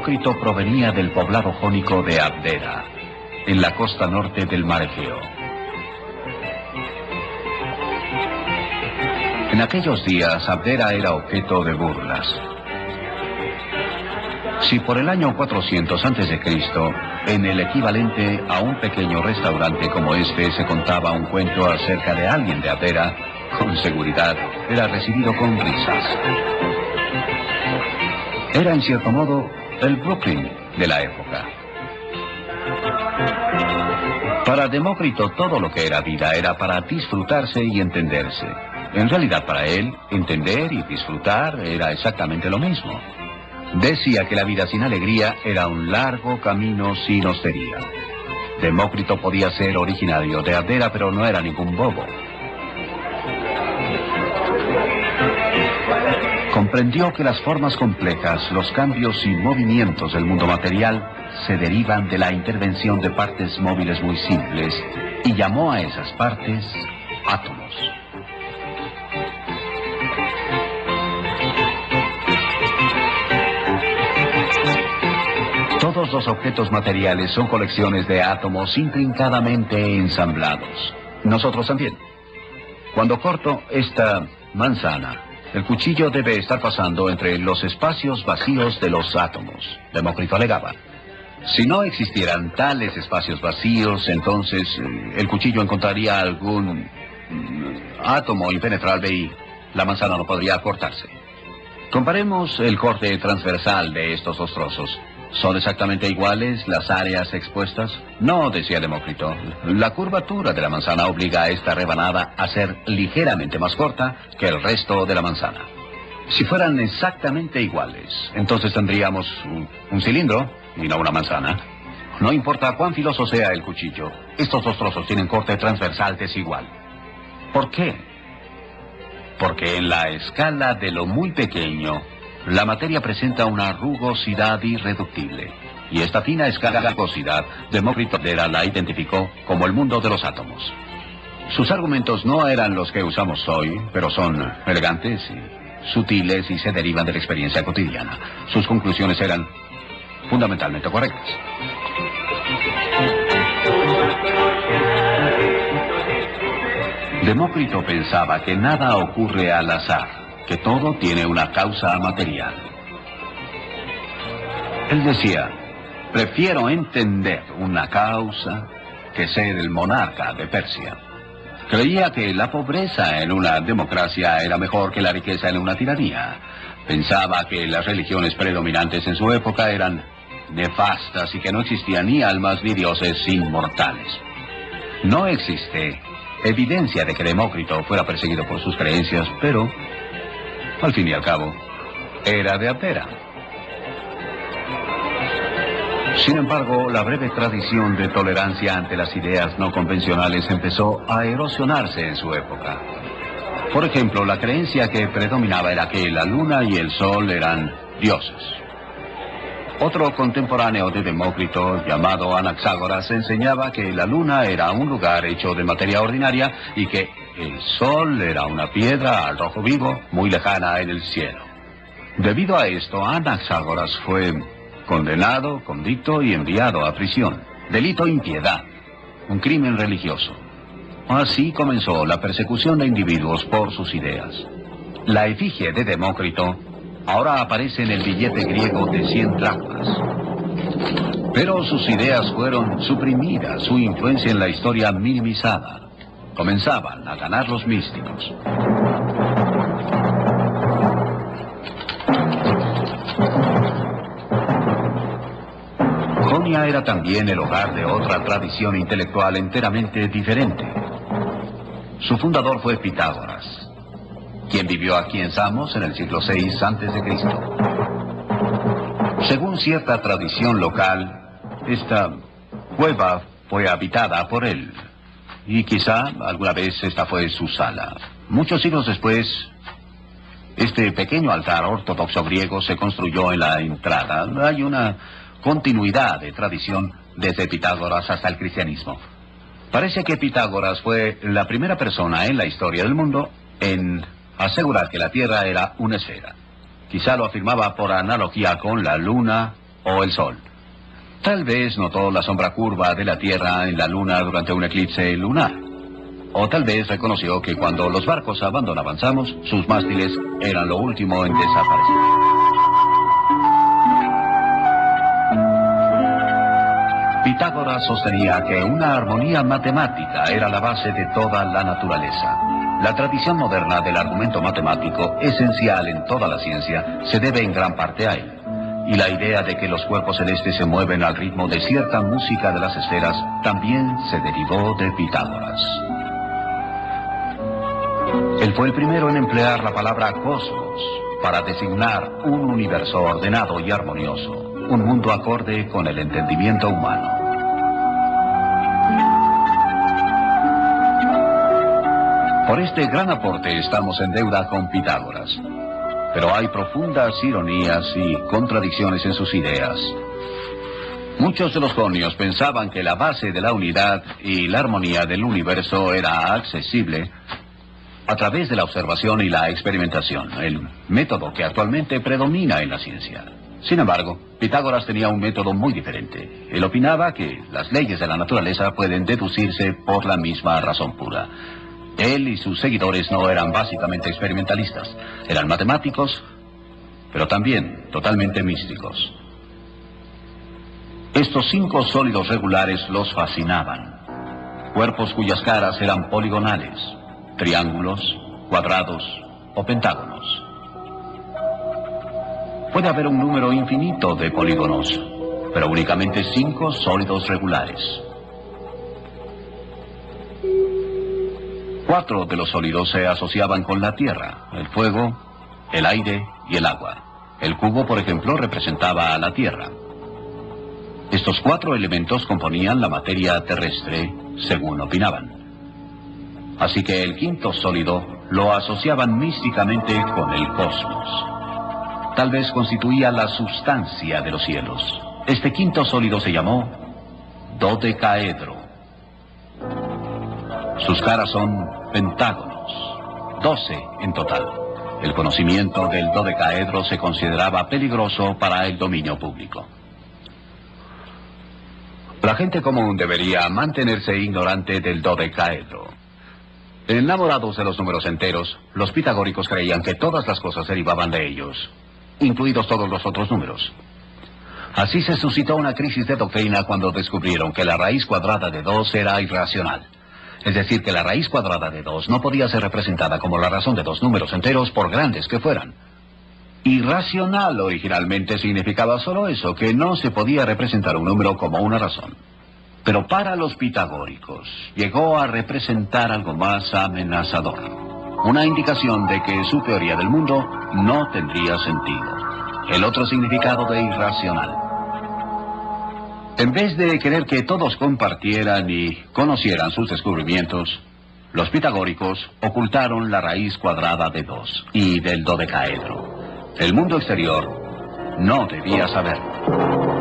Demócrito provenía del poblado jónico de Abdera, en la costa norte del mar Egeo. En aquellos días, Abdera era objeto de burlas. Si por el año 400 a.C., en el equivalente a un pequeño restaurante como este se contaba un cuento acerca de alguien de Abdera, con seguridad era recibido con risas. Era en cierto modo el Brooklyn de la época. Para Demócrito todo lo que era vida era para disfrutarse y entenderse. En realidad para él, entender y disfrutar era exactamente lo mismo. Decía que la vida sin alegría era un largo camino sin hostería. Demócrito podía ser originario de Abdera, pero no era ningún bobo. Comprendió que las formas complejas, los cambios y movimientos del mundo material se derivan de la intervención de partes móviles muy simples y llamó a esas partes átomos. Todos los objetos materiales son colecciones de átomos intrincadamente ensamblados. Nosotros también. Cuando corto esta manzana, el cuchillo debe estar pasando entre los espacios vacíos de los átomos. Demócrito alegaba. Si no existieran tales espacios vacíos, entonces el cuchillo encontraría algún átomo impenetrable y la manzana no podría cortarse. Comparemos el corte transversal de estos dos trozos. ¿Son exactamente iguales las áreas expuestas? No, decía Demócrito. La curvatura de la manzana obliga a esta rebanada a ser ligeramente más corta que el resto de la manzana. Si fueran exactamente iguales, entonces tendríamos un cilindro y no una manzana. No importa cuán filoso sea el cuchillo, estos dos trozos tienen corte transversal desigual. ¿Por qué? Porque en la escala de lo muy pequeño, la materia presenta una rugosidad irreductible. Y esta fina escala de rugosidad, Demócrito la identificó como el mundo de los átomos. Sus argumentos no eran los que usamos hoy, pero son elegantes y sutiles y se derivan de la experiencia cotidiana. Sus conclusiones eran fundamentalmente correctas. Demócrito pensaba que nada ocurre al azar, que todo tiene una causa material. Él decía, prefiero entender una causa que ser el monarca de Persia. Creía que la pobreza en una democracia era mejor que la riqueza en una tiranía. Pensaba que las religiones predominantes en su época eran nefastas y que no existían ni almas ni dioses inmortales. No existe evidencia de que Demócrito fuera perseguido por sus creencias, pero al fin y al cabo, era de Abdera. Sin embargo, la breve tradición de tolerancia ante las ideas no convencionales empezó a erosionarse en su época. Por ejemplo, la creencia que predominaba era que la luna y el sol eran dioses. Otro contemporáneo de Demócrito, llamado Anaxágoras, enseñaba que la luna era un lugar hecho de materia ordinaria y que el sol era una piedra al rojo vivo, muy lejana en el cielo. Debido a esto, Anaxágoras fue condenado, convicto y enviado a prisión. Delito impiedad, un crimen religioso. Así comenzó la persecución de individuos por sus ideas. La efigie de Demócrito ahora aparece en el billete griego de 100 dracmas. Pero sus ideas fueron suprimidas, su influencia en la historia minimizada. Comenzaban a ganar los místicos. Jonia era también el hogar de otra tradición intelectual enteramente diferente. Su fundador fue Pitágoras, quien vivió aquí en Samos en el siglo VI a.C. Según cierta tradición local, esta cueva fue habitada por él. Y quizá alguna vez esta fue su sala. Muchos siglos después, este pequeño altar ortodoxo griego se construyó en la entrada. Hay una continuidad de tradición desde Pitágoras hasta el cristianismo. Parece que Pitágoras fue la primera persona en la historia del mundo en asegurar que la Tierra era una esfera. Quizá lo afirmaba por analogía con la luna o el Sol. Tal vez notó la sombra curva de la Tierra en la Luna durante un eclipse lunar. O tal vez reconoció que cuando los barcos abandonaban Samos, sus mástiles eran lo último en desaparecer. Pitágoras sostenía que una armonía matemática era la base de toda la naturaleza. La tradición moderna del argumento matemático, esencial en toda la ciencia, se debe en gran parte a él. Y la idea de que los cuerpos celestes se mueven al ritmo de cierta música de las esferas también se derivó de Pitágoras. Él fue el primero en emplear la palabra cosmos para designar un universo ordenado y armonioso, un mundo acorde con el entendimiento humano. Por este gran aporte estamos en deuda con Pitágoras. Pero hay profundas ironías y contradicciones en sus ideas. Muchos de los jonios pensaban que la base de la unidad y la armonía del universo era accesible a través de la observación y la experimentación, el método que actualmente predomina en la ciencia. Sin embargo, Pitágoras tenía un método muy diferente. Él opinaba que las leyes de la naturaleza pueden deducirse por la misma razón pura. Él y sus seguidores no eran básicamente experimentalistas. Eran matemáticos, pero también totalmente místicos. Estos 5 sólidos regulares los fascinaban. Cuerpos cuyas caras eran poligonales, triángulos, cuadrados o pentágonos. Puede haber un número infinito de polígonos, pero únicamente 5 sólidos regulares. 4 de los sólidos se asociaban con la tierra: el fuego, el aire y el agua. El cubo, por ejemplo, representaba a la tierra. Estos 4 elementos componían la materia terrestre, según opinaban. Así que el 5º sólido lo asociaban místicamente con el cosmos. Tal vez constituía la sustancia de los cielos. Este 5º sólido se llamó dodecaedro. Sus caras son pentágonos, 12 en total. El conocimiento del dodecaedro se consideraba peligroso para el dominio público. La gente común debería mantenerse ignorante del dodecaedro. Enamorados de los números enteros, los pitagóricos creían que todas las cosas derivaban de ellos, incluidos todos los otros números. Así se suscitó una crisis de doctrina cuando descubrieron que la raíz cuadrada de 2 era irracional. Es decir, que la raíz cuadrada de 2 no podía ser representada como la razón de 2 números enteros, por grandes que fueran. Irracional originalmente significaba solo eso, que no se podía representar un número como una razón. Pero para los pitagóricos llegó a representar algo más amenazador. Una indicación de que su teoría del mundo no tendría sentido. El otro significado de irracional. En vez de querer que todos compartieran y conocieran sus descubrimientos, los pitagóricos ocultaron la raíz cuadrada de 2 y del dodecaedro. El mundo exterior no debía saberlo.